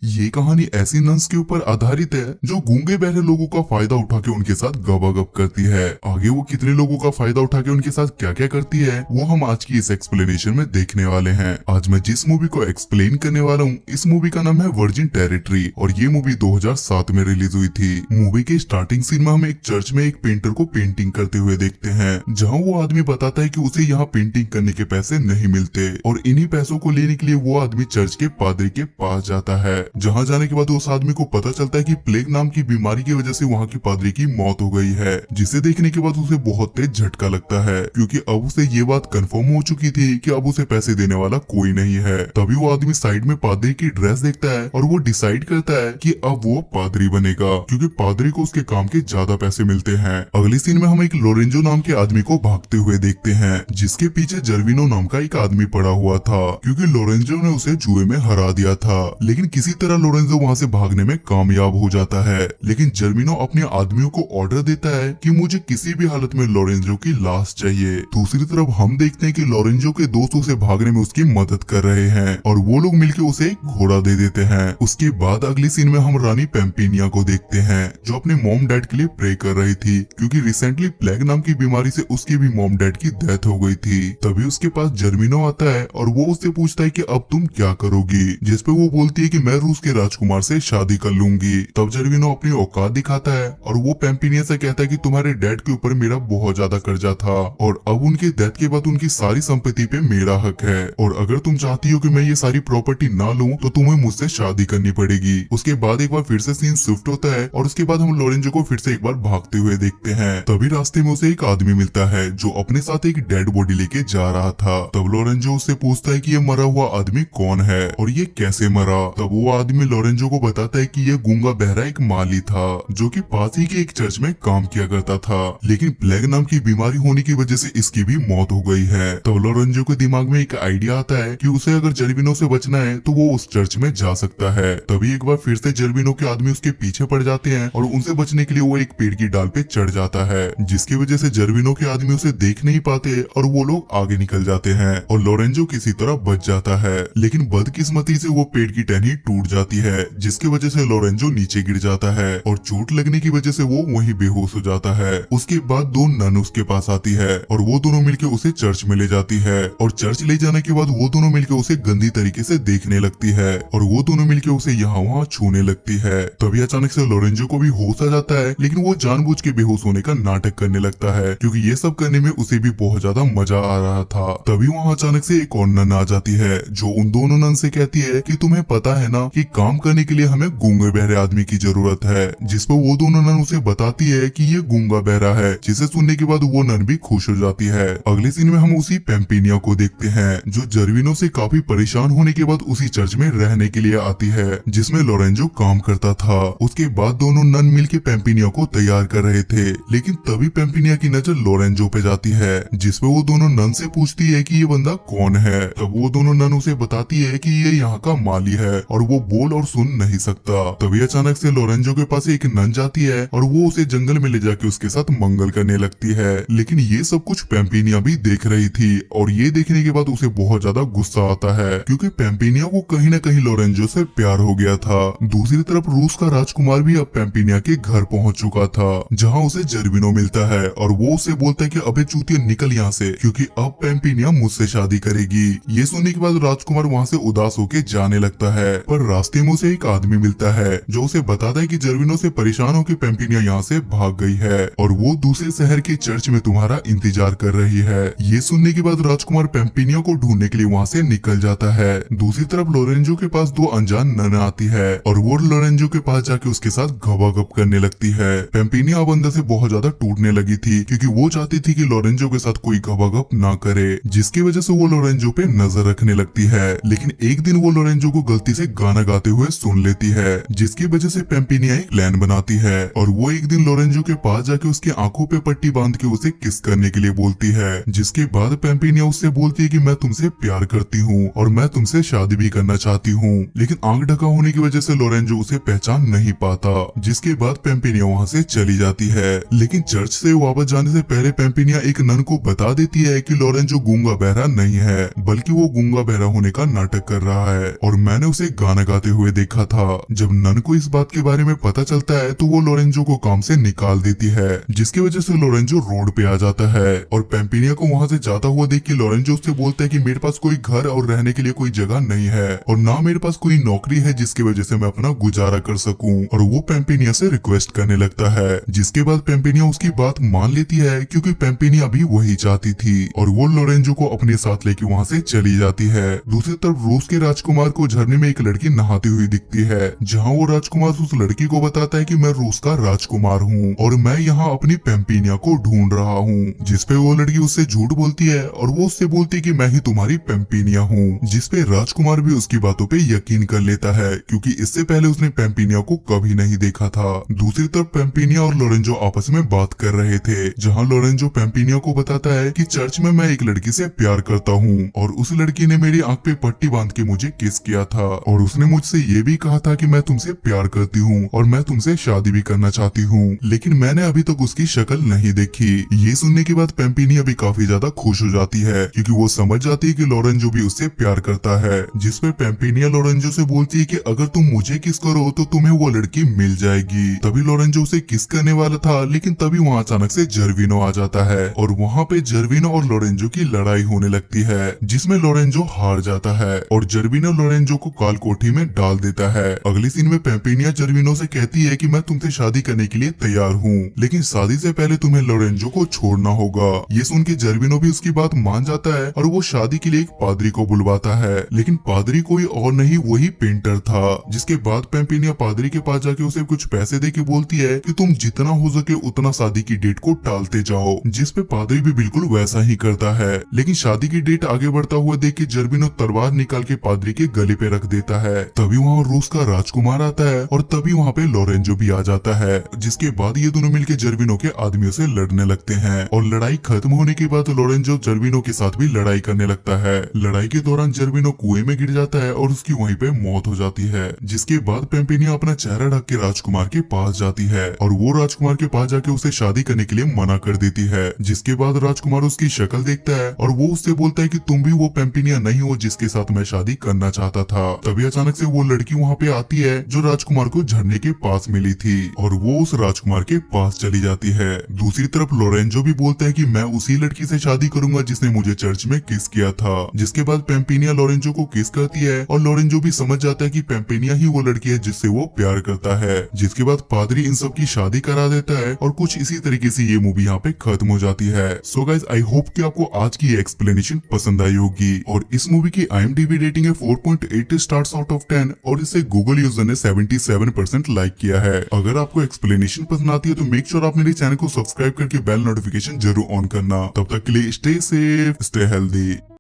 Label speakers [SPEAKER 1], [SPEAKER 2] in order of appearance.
[SPEAKER 1] ये कहानी ऐसी नन्स के ऊपर आधारित है जो गूंगे बहरे लोगों का फायदा उठा के उनके साथ गपागप करती है। आगे वो कितने लोगों का फायदा उठा के उनके साथ क्या क्या करती है वो हम आज की इस एक्सप्लेनेशन में देखने वाले हैं। आज मैं जिस मूवी को एक्सप्लेन करने वाला हूँ इस मूवी का नाम है वर्जिन टेरिटरी और ये मूवी 2007 में रिलीज हुई थी। मूवी के स्टार्टिंग सीन में हम एक चर्च में एक पेंटर को पेंटिंग करते हुए देखते हैं, जहाँ वो आदमी बताता है कि उसे यहाँ पेंटिंग करने के पैसे नहीं मिलते और इन्हीं पैसों को लेने के लिए वो आदमी चर्च के पादरी के पास जाता है, जहाँ जाने के बाद उस आदमी को पता चलता है कि प्लेग नाम की बीमारी की वजह से वहाँ की पादरी की मौत हो गई है, जिसे देखने के बाद उसे बहुत तेज झटका लगता है क्योंकि अब उसे ये बात कंफर्म हो चुकी थी कि अब उसे पैसे देने वाला कोई नहीं है। तभी वो आदमी साइड में पादरी की ड्रेस देखता है और वो डिसाइड करता है कि अब वो पादरी बनेगा क्योंकि पादरी को उसके काम के ज्यादा पैसे मिलते हैं। अगली सीन में हम एक लोरेंजो नाम के आदमी को भागते हुए देखते हैं, जिसके पीछे जर्विनो नाम का एक आदमी पड़ा हुआ था क्योंकि लोरेंजो ने उसे जुए में हरा दिया था। लेकिन किसी तरह लोरेंजो वहाँ से भागने में कामयाब हो जाता है, लेकिन जर्मिनो अपने आदमियों को ऑर्डर देता है कि मुझे किसी भी हालत में लोरेंजो की लाश चाहिए। दूसरी तरफ हम देखते हैं कि लोरेंजो के दोस्त उसे भागने में उसकी मदद कर रहे हैं और वो लोग मिलकर उसे एक घोड़ा दे देते हैं। उसके बाद अगली सीन में हम रानी पेम्पिनिया को देखते हैं जो अपने मॉम डैड के लिए प्रे कर रही थी क्योंकि रिसेंटली प्लेग नाम की बीमारी से उसकी भी मॉम डैड की डेथ हो गई थी। तभी उसके पास जर्मिनो आता है और वो उससे पूछता है कि अब तुम क्या करोगी, जिसपे वो बोलती है कि मैं रूस के राजकुमार से शादी कर लूंगी। तब जर्विनो अपनी औकात दिखाता है और वो पेम्पिनिया से कहता है कि तुम्हारे डैड के ऊपर मेरा बहुत ज्यादा कर्जा था और अब उनके डेथ के बाद उनकी सारी संपत्ति पे मेरा हक है और अगर तुम चाहती हो कि मैं ये सारी प्रॉपर्टी ना लूं तो तुम्हें मुझसे शादी करनी पड़ेगी। उसके बाद एक बार फिर से सीन शिफ्ट होता है और उसके बाद हम लोरेंजो को फिर से एक बार भागते हुए देखते हैं। तभी रास्ते में उसे एक आदमी मिलता है जो अपने साथ एक डेड बॉडी लेके जा रहा था। तब लोरेंजो उससे पूछता है कि ये मरा हुआ आदमी कौन है और ये कैसे मरा। तब वो आदमी लोरेंजो को बताता है कि ये गूंगा बहरा एक माली था जो कि पास ही के एक चर्च में काम किया करता था, लेकिन प्लेग नाम की बीमारी होने की वजह से इसकी भी मौत हो गई है। तब लोरेंजो के दिमाग में एक आइडिया आता है कि उसे अगर जर्विनो से बचना है तो वो उस चर्च में जा सकता है। तभी एक बार फिर से जर्विनो के आदमी उसके पीछे पड़ जाते हैं और उनसे बचने के लिए वो एक पेड़ की डाल पे चढ़ जाता है, जिसकी वजह से जर्विनो के आदमी उसे देख नहीं पाते और वो लोग आगे निकल जाते हैं और लोरेंजो किसी तरह बच जाता है। लेकिन बदकिस्मती से वो पेड़ की टहनी टूट जाती है, जिसकी वजह से लोरेंजो नीचे गिर जाता है और चोट लगने की वजह से वो वहीं बेहोश हो जाता है। उसके बाद दो नन उसके पास आती है और वो दोनों मिलकर उसे चर्च में ले जाती है और चर्च ले जाने के बाद वो दोनों मिलकर उसे गंदी तरीके से देखने लगती है और वो दोनों मिलकर उसे यहाँ वहाँ छूने लगती है। तभी अचानक से लोरेंजो को भी होश आ जाता है, लेकिन वो जानबूझ के बेहोश होने का नाटक करने लगता है क्योंकि ये सब करने में उसे भी बहुत ज्यादा मजा आ रहा था। तभी वहाँ अचानक से एक और नन आ जाती है जो उन दोनों नन से कहती है कि तुम्हें पता है ना कि काम करने के लिए हमें गूंगे बहरे आदमी की जरूरत है, जिस पर वो दोनों नन उसे बताती है कि ये गूंगा बहरा है, जिसे सुनने के बाद वो नन भी खुश हो जाती है। अगले सीन में हम उसी पेम्पिनिया को देखते हैं जो जर्विनो से काफी परेशान होने के बाद उसी चर्च में रहने के लिए आती है जिसमें लोरेंजो काम करता था। उसके बाद दोनों नन मिलकर पेम्पिनिया को तैयार कर रहे थे, लेकिन तभी पेम्पिनिया की नजर लोरेंजो पे जाती है जिसपे वो दोनों नन से पूछती है कि ये बंदा कौन है। तब वो दोनों नन उसे बताती है कि ये यहाँ का माली है और वो बोल और सुन नहीं सकता। तभी अचानक से लोरेंजो के पास एक नन जाती है और वो उसे जंगल में ले जाके उसके साथ मंगल करने लगती है, लेकिन ये सब कुछ पेम्पिनिया भी देख रही थी और ये देखने के बाद उसे बहुत ज्यादा गुस्सा आता है क्योंकि पेम्पिनिया को कहीं न कहीं लोरेंजो से प्यार हो गया था। दूसरी तरफ रूस का राजकुमार भी अब पेम्पिनिया के घर पहुंच चुका था जहां उसे जर्विनो मिलता है और वो उसे बोलता है कि अबे चूतिया निकल यहाँ से क्योंकि अब पेम्पिनिया मुझसे शादी करेगी। ये सुनने के बाद राजकुमार वहाँ से उदास होके जाने लगता है, पर रास्ते में उसे एक आदमी मिलता है जो उसे बताता है कि जर्विनो से परेशान होकर पेम्पिनिया यहाँ से भाग गई है और वो दूसरे शहर के चर्च में तुम्हारा इंतजार कर रही है। ये सुनने के बाद राजकुमार पेम्पिनिया को ढूंढने के लिए वहाँ से निकल जाता है। दूसरी तरफ लोरेंजो के पास दो अनजान नन आती है और वो लोरेंजो के पास जाके उसके साथ गपागप करने लगती है। पेम्पिनिया अब अंदर से बहुत ज्यादा टूटने लगी थी क्योंकि वो चाहती थी कि लोरेंजो के साथ कोई गपागप ना करे, जिसकी वजह से वो लोरेंजो पे नजर रखने लगती है। लेकिन एक दिन वो लोरेंजो को गलती से गाना गाते हुए सुन लेती है, जिसकी वजह से पेम्पिनिया एक प्लान बनाती है और वो एक दिन लोरेंजो के पास जाके उसकी आंखों पे पट्टी बांध के उसे किस करने के लिए बोलती है, जिसके बाद पेम्पिनिया उससे बोलती है कि मैं तुमसे प्यार करती हूँ और मैं तुमसे शादी भी करना चाहती हूँ। लेकिन आंख ढका होने की वजह से लोरेंजो उसे पहचान नहीं पाता, जिसके बाद पेम्पिनिया वहाँ से चली जाती है। लेकिन चर्च से वापस जाने से पहले पेम्पिनिया एक नन को बता देती है कि लोरेंजो गूंगा बहरा नहीं है बल्कि वो गूंगा बहरा होने का नाटक कर रहा है और मैंने उसे गाना लगाते हुए देखा था। जब नन को इस बात के बारे में पता चलता है तो वो लोरेंजो को काम से निकाल देती है, जिसकी वजह से लोरेंजो रोड पे आ जाता है और पेम्पिनिया को वहाँ से जाता हुआ देख के लोरेंजो उससे बोलता है कि मेरे पास कोई घर और रहने के लिए कोई जगह नहीं है और ना मेरे पास कोई नौकरी है जिसकी वजह से मैं अपना गुजारा कर सकूं। और वो पेम्पिनिया से रिक्वेस्ट करने लगता है, जिसके बाद पेम्पिनिया उसकी बात मान लेती है क्योंकि पेम्पिनिया भी वही चाहती थी और वो लोरेंजो को अपने साथ लेके वहाँ से चली जाती है। दूसरी तरफ रूस के राजकुमार को झरने में एक लड़की नहाती हुई दिखती है, जहाँ वो राजकुमार उस लड़की को बताता है कि मैं रूस का राजकुमार हूँ और मैं यहाँ अपनी पेम्पिनिया को ढूंढ रहा हूँ, जिसपे वो लड़की उससे झूठ बोलती है और वो उससे बोलती है कि मैं ही तुम्हारी पेम्पिनिया हूँ, जिसपे राजकुमार भी उसकी बातों पे यकीन कर लेता है क्योंकि इससे पहले उसने पेम्पिनिया को कभी नहीं देखा था। दूसरी तरफ पेम्पिनिया और लोरेंजो आपस में बात कर रहे थे, जहाँ लोरेंजो पेम्पिनिया को बताता है कि चर्च में मैं एक लड़की से प्यार करता हूँ और उस लड़की ने मेरी आंख पे पट्टी बांध के मुझे किस किया था और उसने मुझसे ये भी कहा था कि मैं तुमसे प्यार करती हूँ और मैं तुमसे शादी भी करना चाहती हूँ, लेकिन मैंने अभी तक उसकी शक्ल नहीं देखी। ये सुनने के बाद पेम्पिनिया भी काफी ज्यादा खुश हो जाती है क्योंकि वो समझ जाती है कि लोरेंजो भी उससे प्यार करता है, जिसपे पेम्पिनिया लोरेंजो से बोलती है कि अगर तुम मुझे किस करो तो तुम्हें वो लड़की मिल जाएगी। तभी लोरेंजो उसे किस करने वाला था, लेकिन तभी वहाँ अचानक से जर्विनो आ जाता है और वहाँ पे जर्विनो और लोरेंजो की लड़ाई होने लगती है, जिसमें लोरेंजो हार जाता है और जर्विनो लोरेंजो को काल कोठी में डाल देता है। अगली सीन में पेम्पिनिया जर्विनो से कहती है कि मैं तुमसे शादी करने के लिए तैयार हूँ, लेकिन शादी से पहले तुम्हें लोरेंजो को छोड़ना होगा। ये सुन के जर्विनो भी उसकी बात मान जाता है और वो शादी के लिए एक पादरी को बुलवाता है, लेकिन पादरी कोई और नहीं वही पेंटर था। जिसके बाद पेम्पिनिया पादरी के पास जाके उसे कुछ पैसे दे के बोलती है कि तुम जितना हो सके उतना शादी की डेट को टालते जाओ, जिसपे पादरी भी बिल्कुल वैसा ही करता है। लेकिन शादी की डेट आगे बढ़ता हुआ देख के जर्विनो तलवार निकाल के पादरी के गले पे रख देता है। तभी वहाँ रूस का राजकुमार आता है और तभी वहाँ पे लोरेंजो भी आ जाता है, जिसके बाद ये दोनों मिलके जर्विनो के आदमियों से लड़ने लगते हैं और लड़ाई खत्म होने के बाद लोरेंजो जर्विनो के साथ भी लड़ाई करने लगता है। लड़ाई के दौरान जर्विनो कुएं में गिर जाता है और उसकी वहीं पे मौत हो जाती है, जिसके बाद पेम्पिनिया अपना चेहरा ढक के राजकुमार के पास जाती है और वो राजकुमार के पास जाके उसे शादी करने के लिए मना कर देती है। जिसके बाद राजकुमार उसकी शक्ल देखता है और वो उससे बोलता है कि तुम भी वो पेम्पिनिया नहीं हो जिसके साथ मैं शादी करना चाहता था। तभी अचानक से वो लड़की वहाँ पे आती है जो राजकुमार को झरने के पास मिली थी और वो उस राजकुमार के पास चली जाती है। दूसरी तरफ लोरेंजो भी बोलता है कि मैं उसी लड़की से शादी करूंगा जिसने मुझे चर्च में किस किया था। जिसके बाद पेम्पिनिया लोरेंजो को किस करती है और लोरेंजो भी समझ जाता है कि पेम्पिनिया ही वो लड़की है जिससे वो प्यार करता है। जिसके बाद पादरी इन सब की शादी करा देता है और कुछ इसी तरीके से ये मूवी यहाँ पे खत्म हो जाती है। सो गाइज आई होप कि आपको आज की एक्सप्लेनेशन पसंद आई होगी और इस मूवी की IMDb रेटिंग है 4.8 स्टार्स आउट ऑफ 10 और इसे गूगल यूजर ने 77% लाइक किया है। अगर आपको एक्सप्लेनेशन पसंद आती है तो मेक श्योर आप मेरे चैनल को सब्सक्राइब करके बेल नोटिफिकेशन जरूर ऑन करना। तब तक के लिए स्टे सेफ, स्टे हेल्दी।